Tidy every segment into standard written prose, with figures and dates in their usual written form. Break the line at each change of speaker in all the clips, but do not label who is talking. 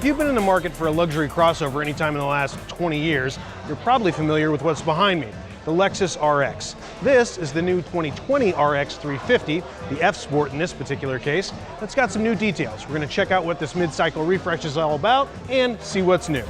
If you've been in the market for a luxury crossover anytime in the last 20 years, you're probably familiar with what's behind me, the Lexus RX. This is the new 2020 RX 350, the F Sport in this particular case. It's got some new details. We're going to check out what this mid-cycle refresh is all about and see what's new.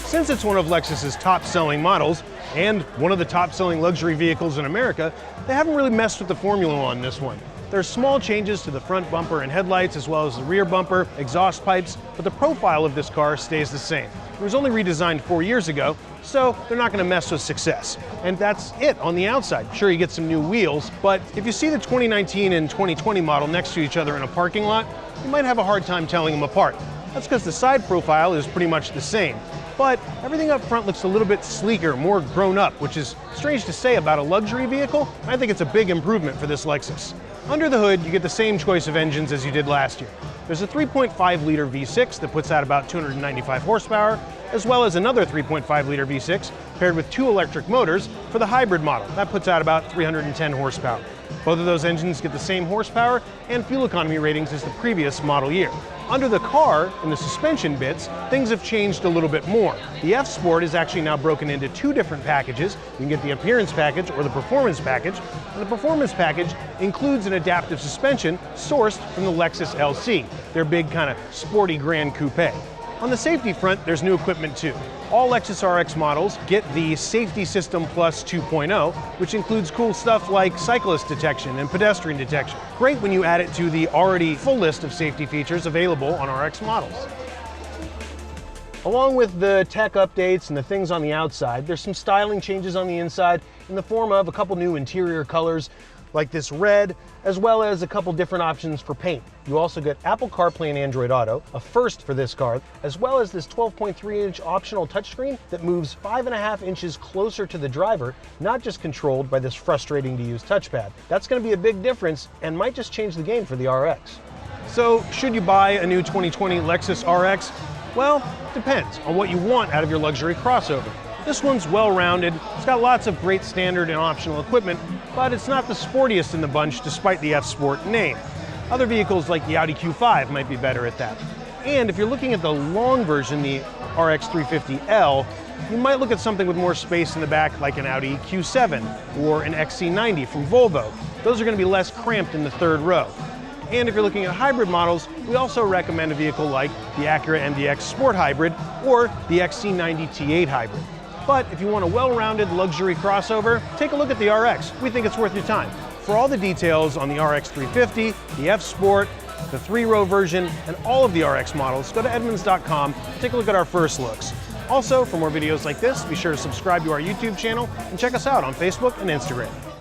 Since it's one of Lexus's top-selling models and one of the top-selling luxury vehicles in America, they haven't really messed with the formula on this one. There's small changes to the front bumper and headlights as well as the rear bumper, exhaust pipes, but the profile of this car stays the same. It was only redesigned 4 years ago, so they're not going to mess with success. And that's it on the outside. Sure, you get some new wheels, but if you see the 2019 and 2020 model next to each other in a parking lot, you might have a hard time telling them apart. That's because the side profile is pretty much the same. But everything up front looks a little bit sleeker, more grown up, which is strange to say about a luxury vehicle. I think it's a big improvement for this Lexus. Under the hood, you get the same choice of engines as you did last year. There's a 3.5-liter V6 that puts out about 295 horsepower, as well as another 3.5-liter V6 paired with 2 electric motors for the hybrid model. That puts out about 310 horsepower. Both of those engines get the same horsepower and fuel economy ratings as the previous model year. Under the car, in the suspension bits, things have changed a little bit more. The F Sport is actually now broken into 2 different packages. You can get the appearance package or the performance package. And the performance package includes an adaptive suspension sourced from the Lexus LC, their big kind of sporty Grand Coupe. On the safety front, there's new equipment too. All Lexus RX models get the Safety System Plus 2.0, which includes cool stuff like cyclist detection and pedestrian detection. Great when you add it to the already full list of safety features available on RX models. Along with the tech updates and the things on the outside, there's some styling changes on the inside in the form of a couple new interior colors, like this red, as well as a couple different options for paint. You also get Apple CarPlay and Android Auto, a first for this car, as well as this 12.3-inch optional touchscreen that moves 5.5 inches closer to the driver, not just controlled by this frustrating to use touchpad. That's going to be a big difference and might just change the game for the RX. So, should you buy a new 2020 Lexus RX? Well, depends on what you want out of your luxury crossover. This one's well-rounded, it's got lots of great standard and optional equipment, but it's not the sportiest in the bunch despite the F Sport name. Other vehicles like the Audi Q5 might be better at that. And if you're looking at the long version, the RX 350L, you might look at something with more space in the back like an Audi Q7 or an XC90 from Volvo. Those are going to be less cramped in the third row. And if you're looking at hybrid models, we also recommend a vehicle like the Acura MDX Sport Hybrid or the XC90 T8 Hybrid. But if you want a well-rounded luxury crossover, take a look at the RX. We think it's worth your time. For all the details on the RX 350, the F Sport, the 3-row version, and all of the RX models, go to Edmunds.com and take a look at our first looks. Also, for more videos like this, be sure to subscribe to our YouTube channel and check us out on Facebook and Instagram.